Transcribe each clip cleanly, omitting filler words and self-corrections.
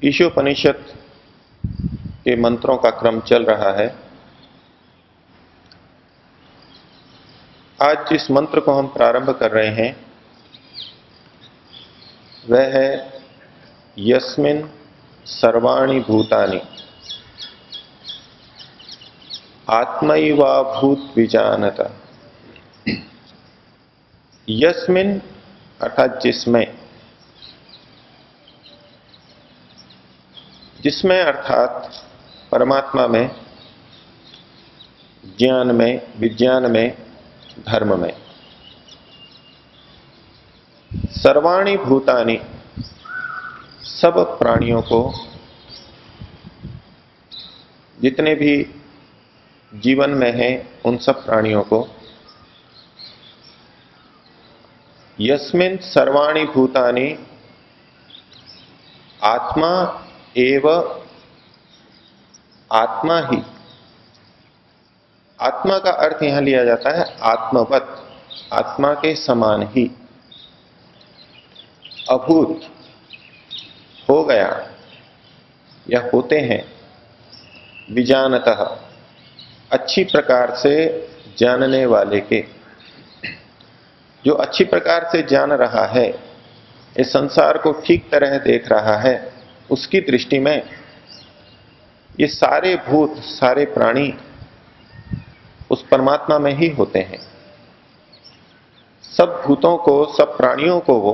ईशोपनिषद के मंत्रों का क्रम चल रहा है। आज जिस मंत्र को हम प्रारंभ कर रहे हैं वह है यस्मिन् सर्वाणि भूतानि आत्मैवाभूत विजानत। यस्मिन् अर्थात जिसमें, जिसमें अर्थात परमात्मा में, ज्ञान में, विज्ञान में, धर्म में। सर्वाणि भूतानि सब प्राणियों को, जितने भी जीवन में हैं उन सब प्राणियों को, यस्मिन् सर्वाणि भूतानि आत्मा एव, आत्मा ही, आत्मा का अर्थ यहां लिया जाता है आत्मवत, आत्मा के समान ही, अभूत हो गया या होते हैं, विजानतः अच्छी प्रकार से जानने वाले के। जो अच्छी प्रकार से जान रहा है, इस संसार को ठीक तरह देख रहा है, उसकी दृष्टि में ये सारे भूत, सारे प्राणी उस परमात्मा में ही होते हैं। सब भूतों को, सब प्राणियों को वो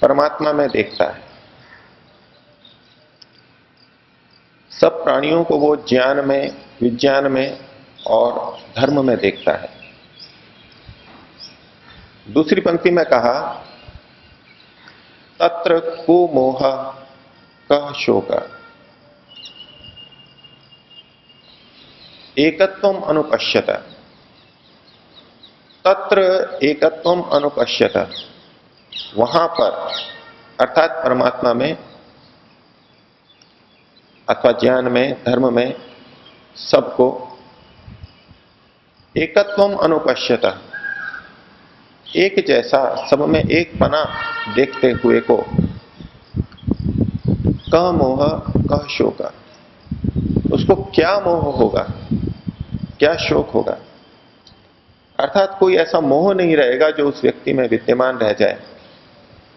परमात्मा में देखता है। सब प्राणियों को वो ज्ञान में, विज्ञान में और धर्म में देखता है। दूसरी पंक्ति में कहा तत्र को मोह कः शोक एकत्वम अनुपश्यत। तत्र एकत्वम अनुपश्यत, वहां पर अर्थात परमात्मा में अथवा ज्ञान में, धर्म में सबको एकत्वम अनुपश्यत, एक जैसा, सब में एक पना देखते हुए को कः मोह कः शोक, उसको क्या मोह होगा, क्या शोक होगा। अर्थात कोई ऐसा मोह नहीं रहेगा जो उस व्यक्ति में विद्यमान रह जाए,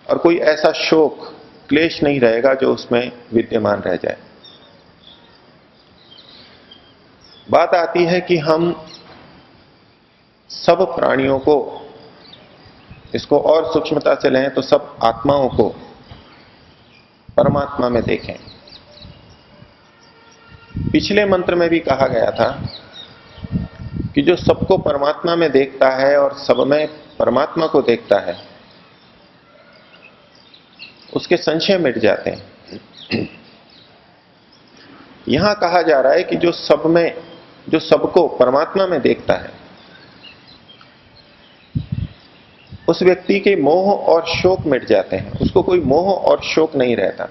और कोई ऐसा शोक, क्लेश नहीं रहेगा जो उसमें विद्यमान रह जाए। बात आती है कि हम सब प्राणियों को, इसको और सूक्ष्मता से लें तो सब आत्माओं को परमात्मा में देखें। पिछले मंत्र में भी कहा गया था कि जो सबको परमात्मा में देखता है और सब में परमात्मा को देखता है, उसके संशय मिट जाते हैं। यहां कहा जा रहा है कि जो सब में, जो सबको परमात्मा में देखता है, उस व्यक्ति के मोह और शोक मिट जाते हैं। उसको कोई मोह और शोक नहीं रहता।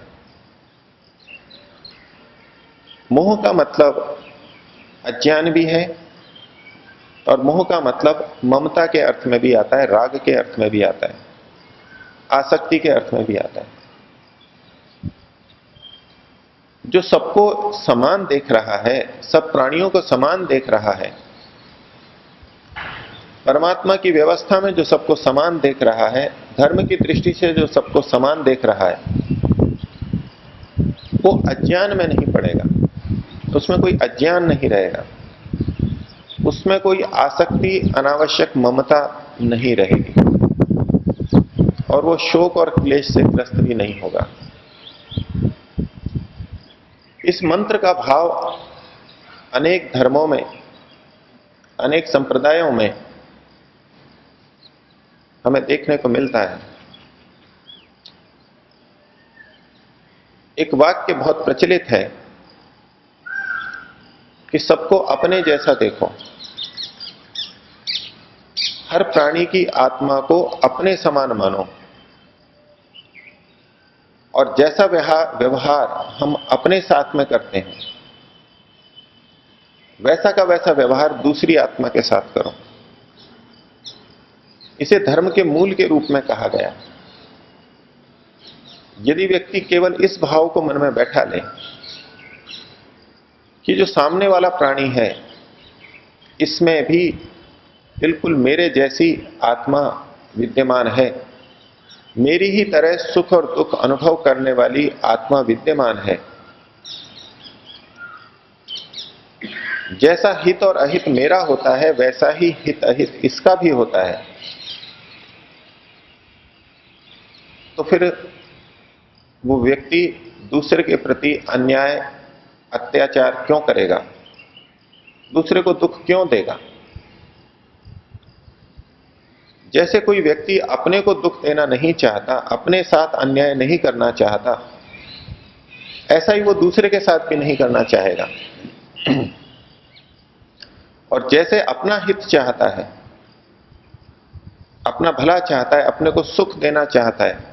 मोह का मतलब अज्ञान भी है, और मोह का मतलब ममता के अर्थ में भी आता है, राग के अर्थ में भी आता है, आसक्ति के अर्थ में भी आता है। जो सबको समान देख रहा है, सब प्राणियों को समान देख रहा है, परमात्मा की व्यवस्था में जो सबको समान देख रहा है, धर्म की दृष्टि से जो सबको समान देख रहा है, वो अज्ञान में नहीं पड़ेगा, उसमें कोई अज्ञान नहीं रहेगा, उसमें कोई आसक्ति, अनावश्यक ममता नहीं रहेगी, और वो शोक और क्लेश से ग्रस्त भी नहीं होगा। इस मंत्र का भाव अनेक धर्मों में, अनेक संप्रदायों में हमें देखने को मिलता है। एक वाक्य बहुत प्रचलित है कि सबको अपने जैसा देखो, हर प्राणी की आत्मा को अपने समान मानो, और जैसा व्यवहार हम अपने साथ में करते हैं, वैसा का वैसा व्यवहार दूसरी आत्मा के साथ करो। इसे धर्म के मूल के रूप में कहा गया। यदि व्यक्ति केवल इस भाव को मन में बैठा ले कि जो सामने वाला प्राणी है इसमें भी बिल्कुल मेरे जैसी आत्मा विद्यमान है, मेरी ही तरह सुख और दुख अनुभव करने वाली आत्मा विद्यमान है, जैसा हित और अहित मेरा होता है वैसा ही हित अहित इसका भी होता है, तो फिर वो व्यक्ति दूसरे के प्रति अन्याय अत्याचार क्यों करेगा, दूसरे को दुख क्यों देगा। जैसे कोई व्यक्ति अपने को दुख देना नहीं चाहता, अपने साथ अन्याय नहीं करना चाहता, ऐसा ही वो दूसरे के साथ भी नहीं करना चाहेगा। और जैसे अपना हित चाहता है, अपना भला चाहता है, अपने को सुख देना चाहता है,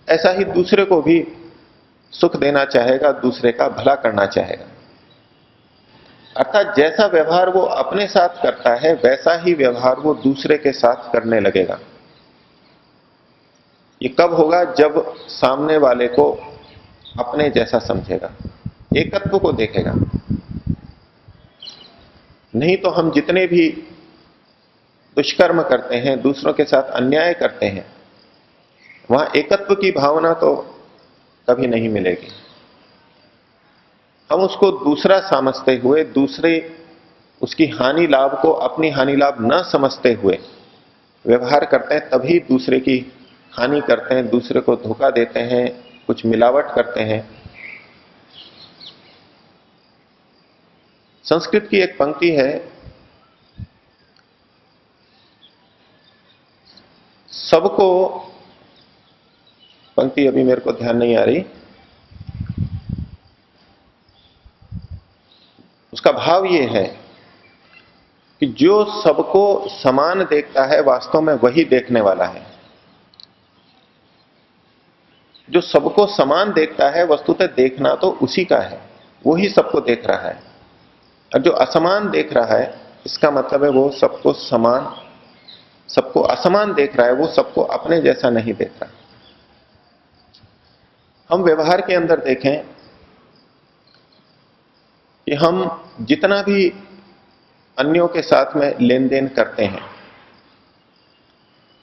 ऐसा ही दूसरे को भी सुख देना चाहेगा, दूसरे का भला करना चाहेगा। अर्थात जैसा व्यवहार वो अपने साथ करता है वैसा ही व्यवहार वो दूसरे के साथ करने लगेगा। ये कब होगा? जब सामने वाले को अपने जैसा समझेगा, एकत्व को देखेगा। नहीं तो हम जितने भी दुष्कर्म करते हैं, दूसरों के साथ अन्याय करते हैं, वहां एकत्व की भावना तो कभी नहीं मिलेगी। हम उसको दूसरा समझते हुए, दूसरे उसकी हानि लाभ को अपनी हानि लाभ न समझते हुए व्यवहार करते हैं, तभी दूसरे की हानि करते हैं, दूसरे को धोखा देते हैं, कुछ मिलावट करते हैं। संस्कृत की एक पंक्ति है, सबको, पंक्ति अभी मेरे को ध्यान नहीं आ रही, उसका भाव यह है कि जो सबको समान देखता है वास्तव में वही देखने वाला है। जो सबको समान देखता है वस्तुतः देखना तो उसी का है, वो ही सबको देख रहा है। और जो असमान देख रहा है इसका मतलब है वो सबको समान, सबको असमान देख रहा है, वो सबको अपने जैसा नहीं देख रहा। हम व्यवहार के अंदर देखें कि हम जितना भी अन्यों के साथ में लेन देन करते हैं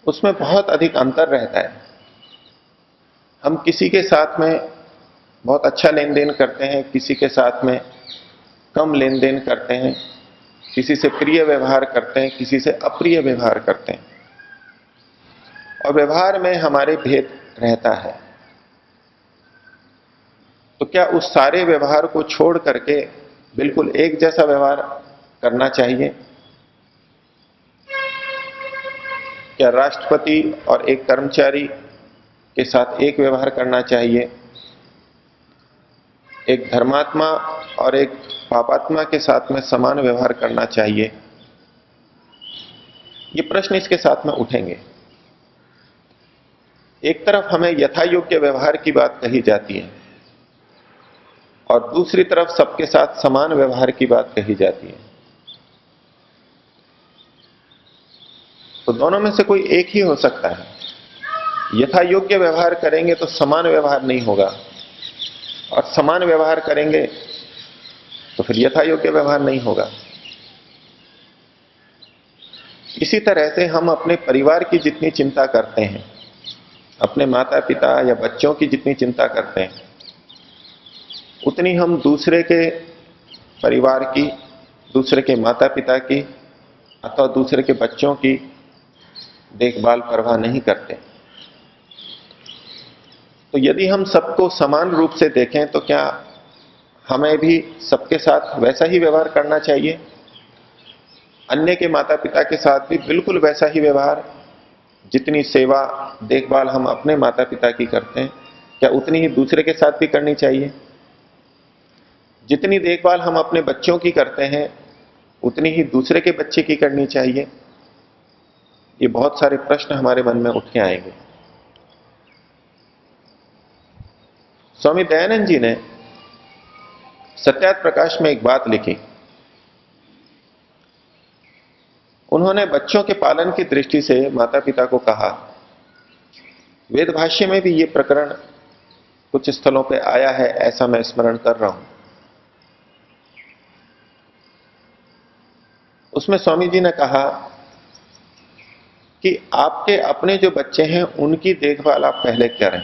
उसमें बहुत अधिक अंतर रहता है। हम किसी के साथ में बहुत अच्छा लेन देन करते हैं, किसी के साथ में कम लेन देन करते हैं, किसी से प्रिय व्यवहार करते हैं, किसी से अप्रिय व्यवहार करते हैं, और व्यवहार में हमारे भेद रहता है। तो क्या उस सारे व्यवहार को छोड़ करके बिल्कुल एक जैसा व्यवहार करना चाहिए? क्या राष्ट्रपति और एक कर्मचारी के साथ एक व्यवहार करना चाहिए? एक धर्मात्मा और एक पापात्मा के साथ में समान व्यवहार करना चाहिए? ये प्रश्न इसके साथ में उठेंगे। एक तरफ हमें यथा योग्य व्यवहार की बात कही जाती है और दूसरी तरफ सबके साथ समान व्यवहार की बात कही जाती है। तो दोनों में से कोई एक ही हो सकता है। यथा योग्य व्यवहार करेंगे तो समान व्यवहार नहीं होगा, और समान व्यवहार करेंगे तो फिर यथा योग्य व्यवहार नहीं होगा। इसी तरह से हम अपने परिवार की जितनी चिंता करते हैं, अपने माता पिता या बच्चों की जितनी चिंता करते हैं, उतनी हम दूसरे के परिवार की, दूसरे के माता पिता की अथवा दूसरे के बच्चों की देखभाल परवाह नहीं करते। तो यदि हम सबको समान रूप से देखें तो क्या हमें भी सबके साथ वैसा ही व्यवहार करना चाहिए? अन्य के माता पिता के साथ भी बिल्कुल वैसा ही व्यवहार, जितनी सेवा देखभाल हम अपने माता पिता की करते हैं क्या उतनी ही दूसरे के साथ भी करनी चाहिए? जितनी देखभाल हम अपने बच्चों की करते हैं उतनी ही दूसरे के बच्चे की करनी चाहिए? ये बहुत सारे प्रश्न हमारे मन में उठ के आएंगे। स्वामी दयानंद जी ने सत्यार्थ प्रकाश में एक बात लिखी। उन्होंने बच्चों के पालन की दृष्टि से माता पिता को कहा। वेद भाष्य में भी ये प्रकरण कुछ स्थलों पे आया है, ऐसा मैं स्मरण कर रहा हूं। उसमें स्वामी जी ने कहा कि आपके अपने जो बच्चे हैं उनकी देखभाल आप पहले करें,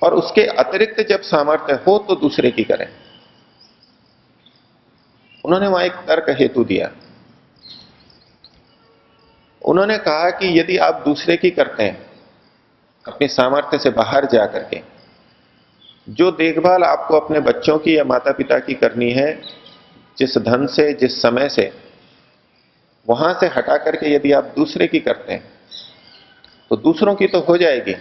और उसके अतिरिक्त जब सामर्थ्य हो तो दूसरे की करें। उन्होंने वहां एक तर्क हेतु दिया। उन्होंने कहा कि यदि आप दूसरे की करते हैं अपने सामर्थ्य से बाहर जाकर के, जो देखभाल आपको अपने बच्चों की या माता पिता की करनी है, जिस धन से जिस समय से, वहां से हटा करके यदि आप दूसरे की करते हैं तो दूसरों की तो हो जाएगी,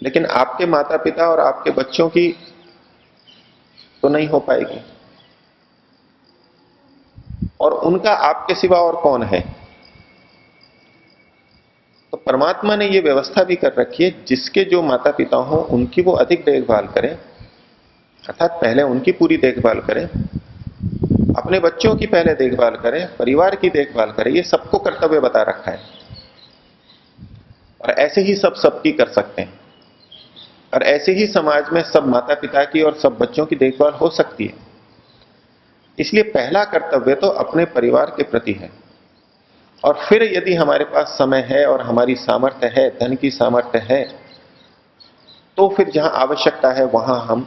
लेकिन आपके माता पिता और आपके बच्चों की तो नहीं हो पाएगी। और उनका आपके सिवा और कौन है? तो परमात्मा ने यह व्यवस्था भी कर रखी है, जिसके जो माता पिता हो उनकी वो अधिक देखभाल करें, अर्थात पहले उनकी पूरी देखभाल करें, अपने बच्चों की पहले देखभाल करें, परिवार की देखभाल करें। ये सबको कर्तव्य बता रखा है, और ऐसे ही सब सबकी कर सकते हैं, और ऐसे ही समाज में सब माता पिता की और सब बच्चों की देखभाल हो सकती है। इसलिए पहला कर्तव्य तो अपने परिवार के प्रति है, और फिर यदि हमारे पास समय है और हमारी सामर्थ्य है, धन की सामर्थ्य है, तो फिर जहां आवश्यकता है वहां हम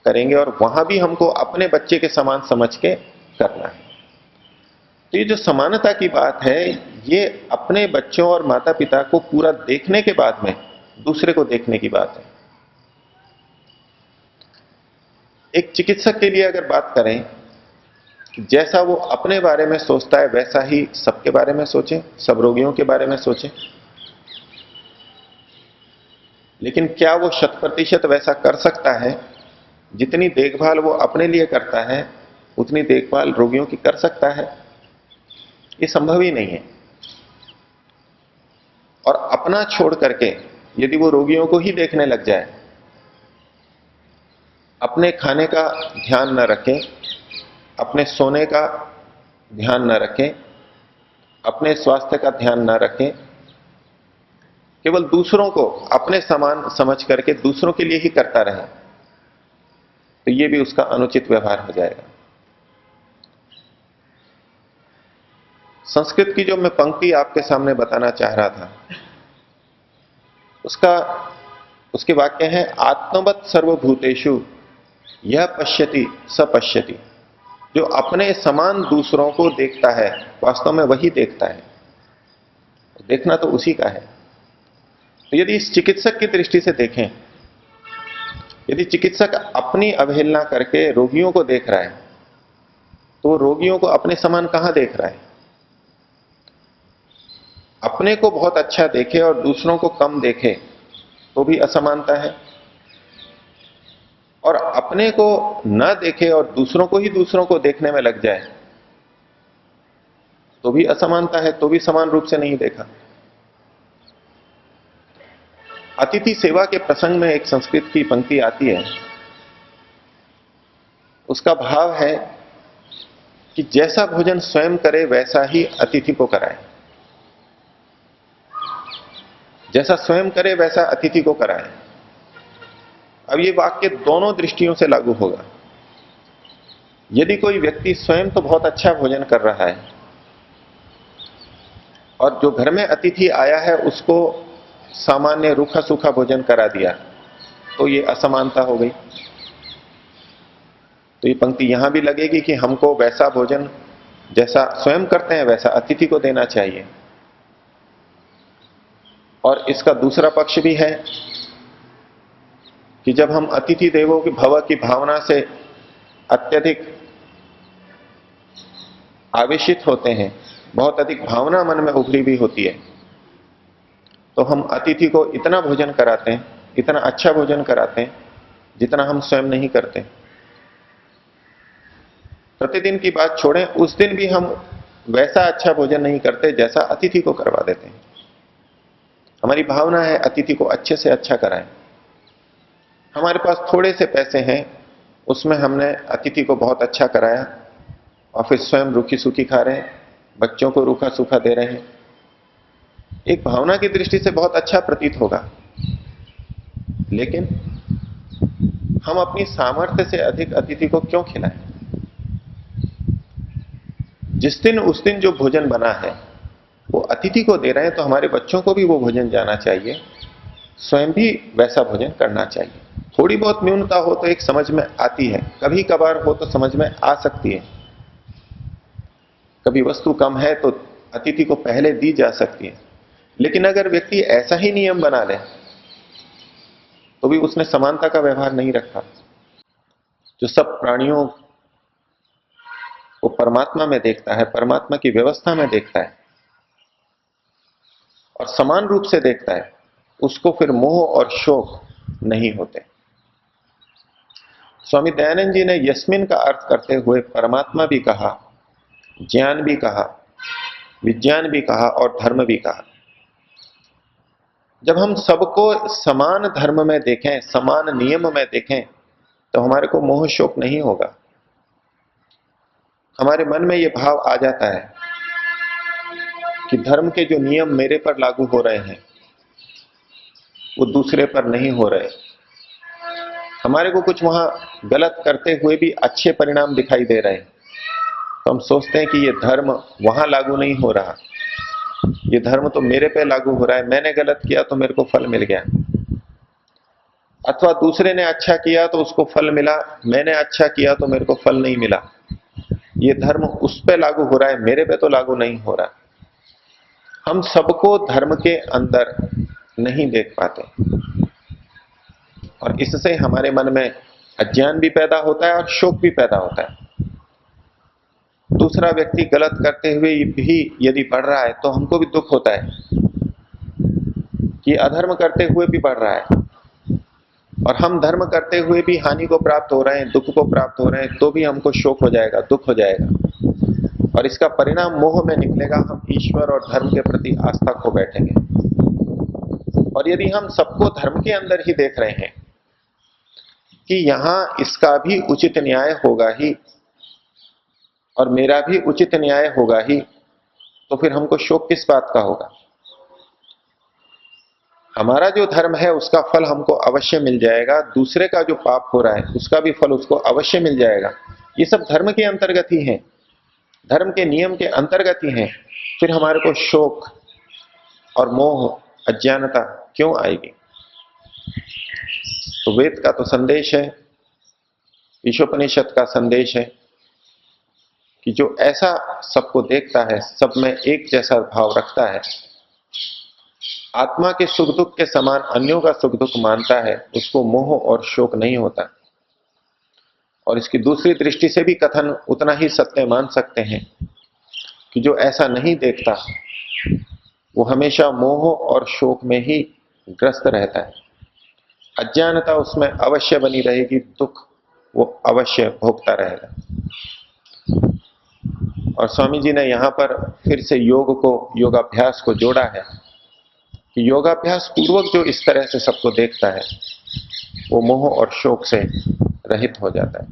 करेंगे, और वहां भी हमको अपने बच्चे के समान समझ के करना है। तो ये जो समानता की बात है, ये अपने बच्चों और माता पिता को पूरा देखने के बाद में दूसरे को देखने की बात है। एक चिकित्सक के लिए अगर बात करें, जैसा वो अपने बारे में सोचता है वैसा ही सबके बारे में सोचे, सब रोगियों के बारे में सोचे। लेकिन क्या वो 100% वैसा कर सकता है? जितनी देखभाल वो अपने लिए करता है उतनी देखभाल रोगियों की कर सकता है? ये संभव ही नहीं है। और अपना छोड़ करके यदि वो रोगियों को ही देखने लग जाए, अपने खाने का ध्यान न रखें, अपने सोने का ध्यान न रखें, अपने स्वास्थ्य का ध्यान न रखें, केवल दूसरों को अपने समान समझ करके दूसरों के लिए ही करता रहे, तो ये भी उसका अनुचित व्यवहार हो जाएगा। संस्कृत की जो मैं पंक्ति आपके सामने बताना चाह रहा था, उसके वाक्य है, आत्मवत सर्वभूतेषु यह पश्यति स पश्यति। जो अपने समान दूसरों को देखता है वास्तव में वही देखता है, देखना तो उसी का है। तो यदि इस चिकित्सक की दृष्टि से देखें, यदि चिकित्सक अपनी अवहेलना करके रोगियों को देख रहा है, तो वो रोगियों को अपने समान कहां देख रहा है? अपने को बहुत अच्छा देखे और दूसरों को कम देखे तो भी असमानता है, और अपने को न देखे और दूसरों को ही दूसरों को देखने में लग जाए तो भी असमानता है, तो भी समान रूप से नहीं देखा। अतिथि सेवा के प्रसंग में एक संस्कृत की पंक्ति आती है, उसका भाव है कि जैसा भोजन स्वयं करे वैसा ही अतिथि को कराए, जैसा स्वयं करे वैसा अतिथि को कराए। अब ये वाक्य दोनों दृष्टियों से लागू होगा। यदि कोई व्यक्ति स्वयं तो बहुत अच्छा भोजन कर रहा है और जो घर में अतिथि आया है उसको सामान्य रूखा सूखा भोजन करा दिया, तो ये असमानता हो गई। तो ये पंक्ति यहां भी लगेगी कि हमको वैसा भोजन जैसा स्वयं करते हैं वैसा अतिथि को देना चाहिए। और इसका दूसरा पक्ष भी है कि जब हम अतिथि देवो की भव की भावना से अत्यधिक आवेशित होते हैं, बहुत अधिक भावना मन में उभरी भी होती है, तो हम अतिथि को इतना भोजन कराते हैं, इतना अच्छा भोजन कराते हैं जितना हम स्वयं नहीं करते। प्रतिदिन की बात छोड़ें, उस दिन भी हम वैसा अच्छा भोजन नहीं करते जैसा अतिथि को करवा देते हैं। हमारी भावना है अतिथि को अच्छे से अच्छा कराएं। हमारे पास थोड़े से पैसे हैं, उसमें हमने अतिथि को बहुत अच्छा कराया और फिर स्वयं रूखी सूखी खा रहे हैं, बच्चों को रूखा सूखा दे रहे हैं। एक भावना की दृष्टि से बहुत अच्छा प्रतीत होगा, लेकिन हम अपनी सामर्थ्य से अधिक अतिथि को क्यों खिलाएं? जिस दिन उस दिन जो भोजन बना है वो अतिथि को दे रहे हैं, तो हमारे बच्चों को भी वो भोजन जाना चाहिए, स्वयं भी वैसा भोजन करना चाहिए। थोड़ी बहुत न्यूनता हो तो एक समझ में आती है, कभी कभार हो तो समझ में आ सकती है। कभी वस्तु कम है तो अतिथि को पहले दी जा सकती है, लेकिन अगर व्यक्ति ऐसा ही नियम बना ले तो भी उसने समानता का व्यवहार नहीं रखा। जो सब प्राणियों को परमात्मा में देखता है, परमात्मा की व्यवस्था में देखता है और समान रूप से देखता है, उसको फिर मोह और शोक नहीं होते। स्वामी दयानंद जी ने यस्मिन का अर्थ करते हुए परमात्मा भी कहा, ज्ञान भी कहा, विज्ञान भी कहा और धर्म भी कहा। जब हम सबको समान धर्म में देखें, समान नियम में देखें, तो हमारे को मोह शोक नहीं होगा। हमारे मन में यह भाव आ जाता है कि धर्म के जो नियम मेरे पर लागू हो रहे हैं वो दूसरे पर नहीं हो रहे। हमारे को कुछ वहां गलत करते हुए भी अच्छे परिणाम दिखाई दे रहे हैं, तो हम सोचते हैं कि ये धर्म वहां लागू नहीं हो रहा, ये धर्म तो मेरे पे लागू हो रहा है, मैंने गलत किया तो मेरे को फल मिल गया। अथवा दूसरे ने अच्छा किया तो उसको फल मिला, मैंने अच्छा किया तो मेरे को फल नहीं मिला। ये धर्म उस पे लागू हो रहा है, मेरे पे तो लागू नहीं हो रहा। हम सबको धर्म के अंदर नहीं देख पाते और इससे हमारे मन में अज्ञान भी पैदा होता है और शोक भी पैदा होता है। दूसरा व्यक्ति गलत करते हुए भी यदि बढ़ रहा है तो हमको भी दुख होता है कि अधर्म करते हुए भी बढ़ रहा है, और हम धर्म करते हुए भी हानि को प्राप्त हो रहे हैं, दुख को प्राप्त हो रहे हैं, तो भी हमको शोक हो जाएगा, दुख हो जाएगा और इसका परिणाम मोह में निकलेगा। हम ईश्वर और धर्म के प्रति आस्था खो बैठेंगे। और यदि हम सबको धर्म के अंदर ही देख रहे हैं कि यहां इसका भी उचित न्याय होगा ही और मेरा भी उचित न्याय होगा ही, तो फिर हमको शोक किस बात का होगा? हमारा जो धर्म है उसका फल हमको अवश्य मिल जाएगा, दूसरे का जो पाप हो रहा है उसका भी फल उसको अवश्य मिल जाएगा। ये सब धर्म के अंतर्गत ही है, धर्म के नियम के अंतर्गत ही है। फिर हमारे को शोक और मोह, अज्ञानता क्यों आएगी? तो वेद का तो संदेश है, ईशोपनिषद का संदेश है कि जो ऐसा सबको देखता है, सब में एक जैसा भाव रखता है, आत्मा के सुख दुख के समान अन्यों का सुख दुख मानता है, उसको मोह और शोक नहीं होता। और इसकी दूसरी दृष्टि से भी कथन उतना ही सत्य मान सकते हैं कि जो ऐसा नहीं देखता वो हमेशा मोह और शोक में ही ग्रस्त रहता है। अज्ञानता उसमें अवश्य बनी रहेगी, दुख वो अवश्य भोगता रहेगा। और स्वामी जी ने यहां पर फिर से योग को, योगाभ्यास को जोड़ा है कि योगाभ्यास पूर्वक जो इस तरह से सबको देखता है वो मोह और शोक से रहित हो जाता है।